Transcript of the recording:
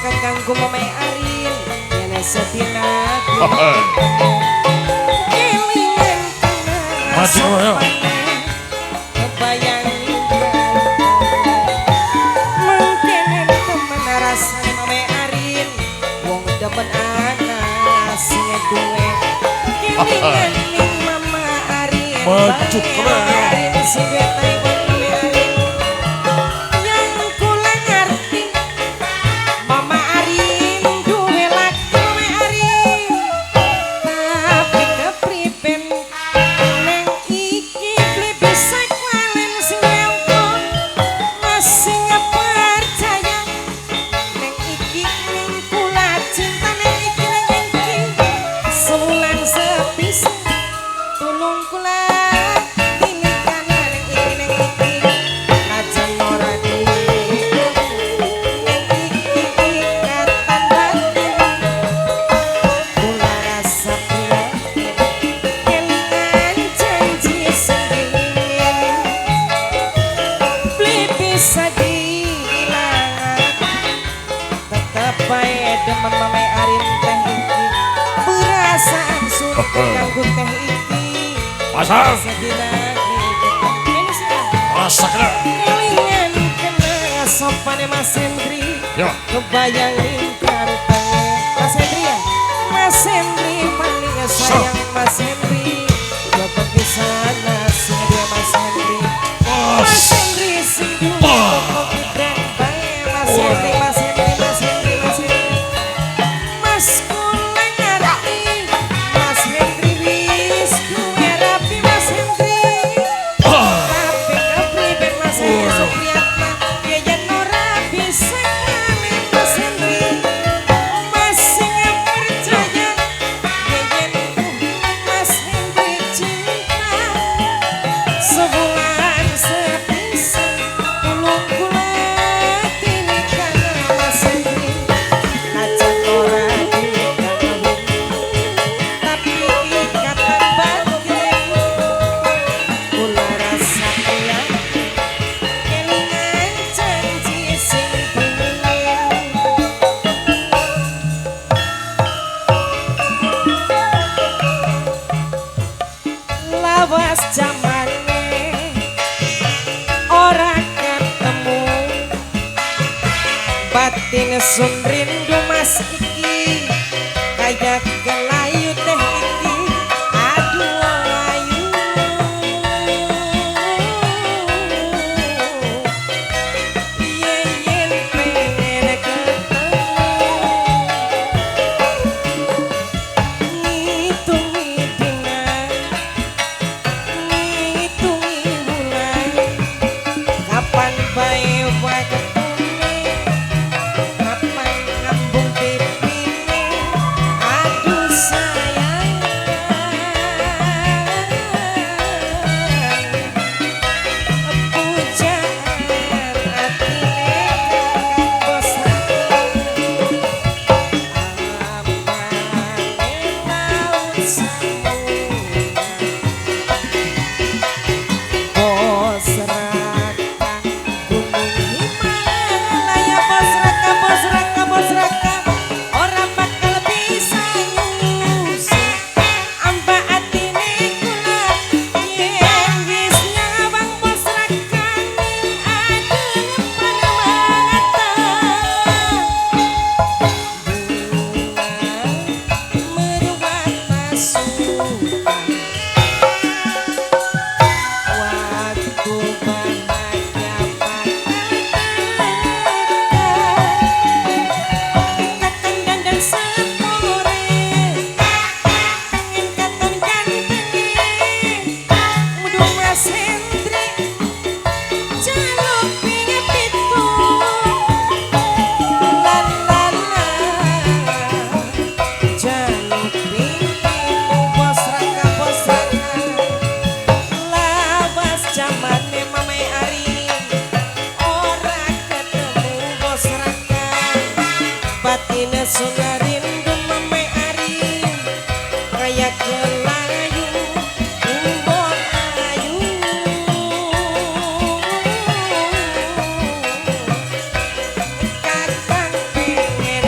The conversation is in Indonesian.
masakan kanggo Mame Arin yen sedina kelingan kena kebayang mungkin temen rasane Mame Arin wong demen anak sing duwe kelingan ning Mama Arin Majuk Arin sing demen Mame Arin teh iki perasaan surga kanggo teh iki pasang masak kelingan kena sopane Mas Hendri kebayang lingkar Mas Hendri ya Mas Hendri paling sayang Mas Hendri dapat di sana sing dia Mas Hendri Mas Hendri sing pokok kita bae Mas Hendri Mas Hendri Mas Hendri Mas Hendri Mas kula ngerti Mas Hendri wis duwe rapi Mas Hendri tapi kepriben Mas Hendri Supriyatna ya yen ora bisa kali Mas Hendri Mas sing percaya ya yen Mas Hendri cinta sebulan sepisan tulung kula tinikan Mas Hendri najan ora lawas jamane ora ketemu batin sun rindu Mas iki kayak kelayu teh iki aduh ayu yen pengen ketemu ngitungi dina ngitungi bulan kapan bae waketune kapan ngambung pipine aduh sayang pujaan atine kang bos amane laut Bos Raka Gunung Himalaya Bos Raka ora bakal bisa nyusul amba atine kula yen wis nyawang Bos Raka ning adem panemangata bunga meruat masukan waktu bahagia kakang dandan sepore pengen katon gantenge mudu Mas Hendri jaluk pinge pitu la la la jaluk pinge pitu Bos Raka lawas jamane Mame Arin ora ketemu Bos Raka batine sun rindu Mame Arin kaya kelayu umbon ayu kakang pengen